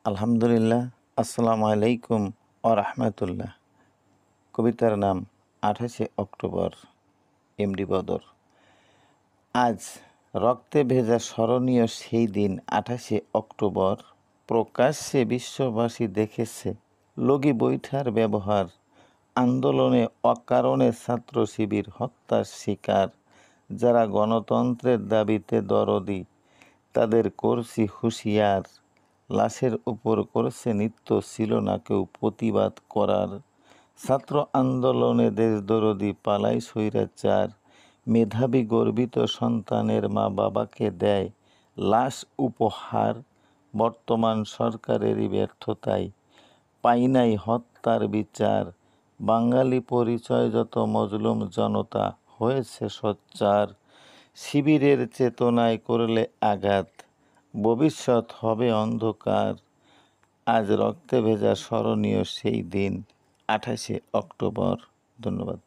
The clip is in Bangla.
আলহামদুলিল্লাহ। আসসালামু আলাইকুম রাহমাতুল্লাহ। কবিতার নাম 28শে অক্টোবর, এমডি বদর। আজ রক্তে ভেজা স্মরণীয় সেই দিন 28শে অক্টোবর। প্রকাশ্যে বিশ্ববাসী দেখেছে লগি বৈঠার ব্যবহার। আন্দোলনে অকারণে ছাত্র শিবির হত্যার শিকার। যারা গণতন্ত্রের দাবিতে দরদি তাদের করছি হুঁশিয়ার। লাশের উপর করছে নৃত্য, ছিল না কেউ প্রতিবাদ করার। ছাত্র আন্দোলনে দেশদরদি পালাই স্বৈরাচার। মেধাবী গর্বিত সন্তানের মা বাবাকে দেয় লাশ উপহার। বর্তমান সরকারেরই ব্যর্থতায় পাই নাই হত্যার বিচার। বাঙালি পরিচয় যত মজলুম জনতা হয়েছে সোচ্চার। শিবিরের চেতনায় করলে আঘাত, ভবিষ্যৎ হবে অন্ধকার। আজ রক্তে ভেজা স্মরণীয় সেই দিন 28শে অক্টোবর। ধন্যবাদ।